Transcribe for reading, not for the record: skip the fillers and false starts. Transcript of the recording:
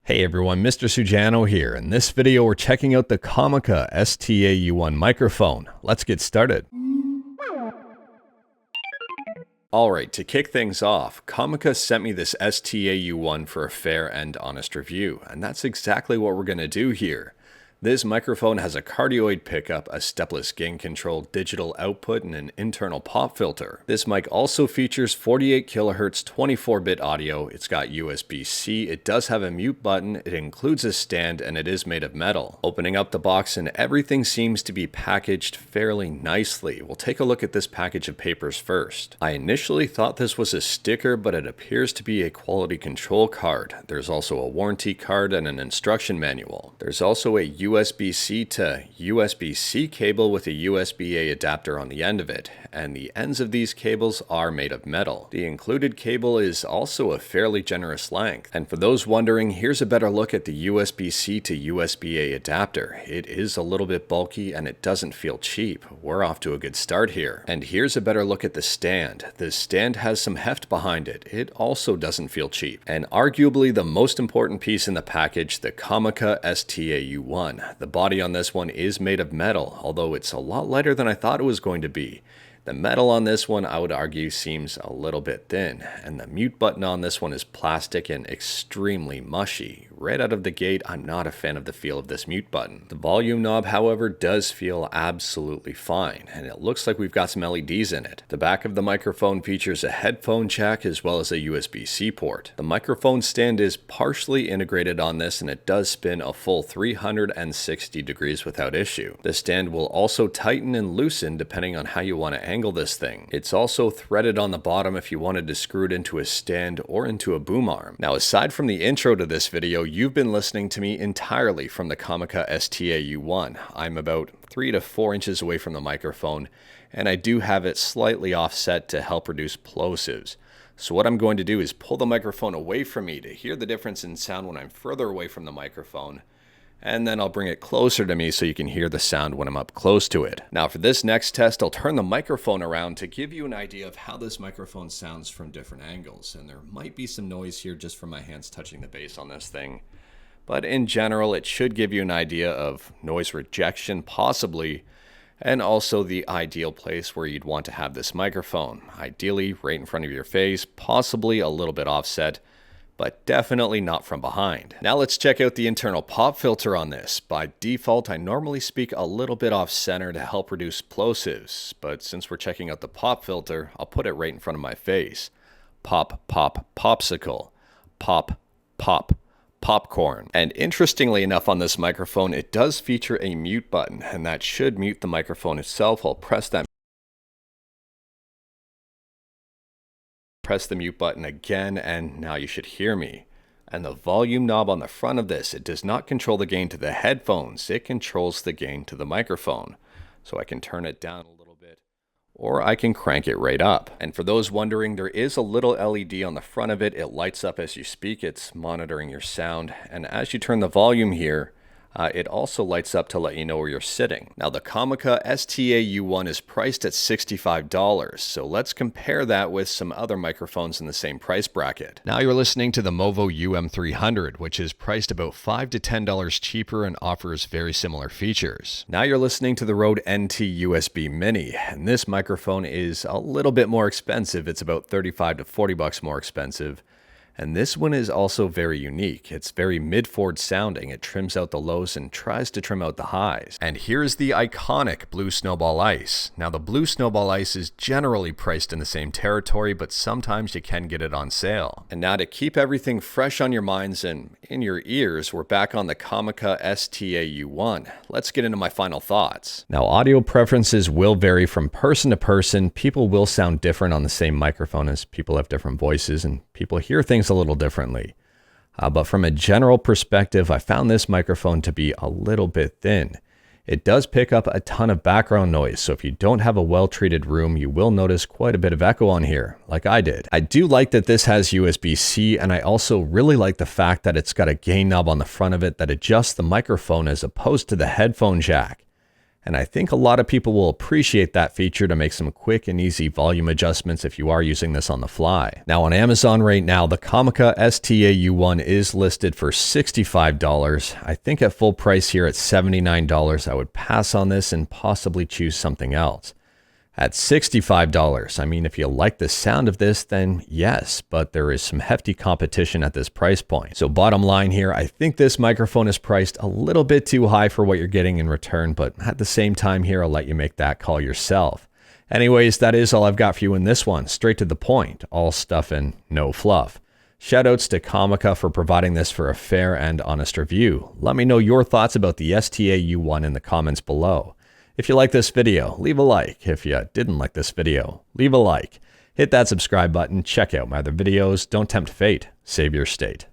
Hey everyone, Mr. Sujano here. In this video, we're checking out the Comica STA-U1 microphone. Let's get started. Alright, to kick things off, Comica sent me this STA-U1 for a fair and honest review, and that's exactly what we're going to do here. This microphone has a cardioid pickup, a stepless gain control, digital output, and an internal pop filter. This mic also features 48 kHz 24-bit audio, it's got USB-C, it does have a mute button, it includes a stand, and it is made of metal. Opening up the box and everything seems to be packaged fairly nicely. We'll take a look at this package of papers first. I initially thought this was a sticker, but it appears to be a quality control card. There's also a warranty card and an instruction manual. There's also a USB-C to USB-C cable with a USB-A adapter on the end of it, and the ends of these cables are made of metal. The included cable is also a fairly generous length, and for those wondering, here's a better look at the USB-C to USB-A adapter. It is a little bit bulky and it doesn't feel cheap. We're off to a good start here. And here's a better look at the stand. The stand has some heft behind it. It also doesn't feel cheap. And arguably the most important piece in the package, the Comica STA-U1. The body on this one is made of metal, although it's a lot lighter than I thought it was going to be. The metal on this one, I would argue, seems a little bit thin, and the mute button on this one is plastic and extremely mushy. Right out of the gate, I'm not a fan of the feel of this mute button. The volume knob, however, does feel absolutely fine, and it looks like we've got some LEDs in it. The back of the microphone features a headphone jack as well as a USB-C port. The microphone stand is partially integrated on this, and it does spin a full 360 degrees without issue. The stand will also tighten and loosen depending on how you want to angle this thing. It's also threaded on the bottom if you wanted to screw it into a stand or into a boom arm. Now, aside from the intro to this video, you've been listening to me entirely from the Comica STA-U1. I'm about 3 to 4 inches away from the microphone, and I do have it slightly offset to help reduce plosives. So what I'm going to do is pull the microphone away from me to hear the difference in sound when I'm further away from the microphone, and then I'll bring it closer to me so you can hear the sound when I'm up close to it. Now for this next test, I'll turn the microphone around to give you an idea of how this microphone sounds from different angles. And there might be some noise here just from my hands touching the base on this thing. But in general, it should give you an idea of noise rejection, possibly, and also the ideal place where you'd want to have this microphone. Ideally, right in front of your face, possibly a little bit offset, but definitely not from behind. Now let's check out the internal pop filter on this. By default, I normally speak a little bit off center to help reduce plosives, but since we're checking out the pop filter, I'll put it right in front of my face. Pop, pop, popsicle. Pop, pop, popcorn. And interestingly enough on this microphone, it does feature a mute button, and that should mute the microphone itself. I'll press the mute button again, and now you should hear me. And the volume knob on the front of this, it does not control the gain to the headphones, it controls the gain to the microphone. So I can turn it down a little bit, or I can crank it right up. And for those wondering, there is a little LED on the front of it. It lights up as you speak, it's monitoring your sound, and as you turn the volume here, it also lights up to let you know where you're sitting. Now the Comica STA-U1 is priced at $65, so let's compare that with some other microphones in the same price bracket. Now you're listening to the Movo UM300, which is priced about $5 to $10 cheaper and offers very similar features. Now you're listening to the Rode NT USB Mini, and this microphone is a little bit more expensive. It's about $35 to $40 more expensive. And this one is also very unique. It's very mid-forward sounding. It trims out the lows and tries to trim out the highs. And here's the iconic Blue Snowball Ice. Now the Blue Snowball Ice is generally priced in the same territory, but sometimes you can get it on sale. And now to keep everything fresh on your minds and in your ears, we're back on the Comica STA-U1. Let's get into my final thoughts. Now audio preferences will vary from person to person. People will sound different on the same microphone as people have different voices and people hear things a little differently. But from a general perspective, I found this microphone to be a little bit thin. It does pick up a ton of background noise, so if you don't have a well-treated room, you will notice quite a bit of echo on here, like I did. I do like that this has USB-C, and I also really like the fact that it's got a gain knob on the front of it that adjusts the microphone as opposed to the headphone jack. And I think a lot of people will appreciate that feature to make some quick and easy volume adjustments if you are using this on the fly. Now on Amazon right now, the Comica STA-U1 is listed for $65. I think at full price here at $79, I would pass on this and possibly choose something else. At $65, I mean, if you like the sound of this, then yes, but there is some hefty competition at this price point. So bottom line here, I think this microphone is priced a little bit too high for what you're getting in return, but at the same time here, I'll let you make that call yourself. Anyways, that is all I've got for you in this one. Straight to the point, all stuff and no fluff. Shoutouts to Comica for providing this for a fair and honest review. Let me know your thoughts about the STA-U1 in the comments below. If you like this video, leave a like. If you didn't like this video, leave a like. Hit that subscribe button, check out my other videos. Don't tempt fate, save your state.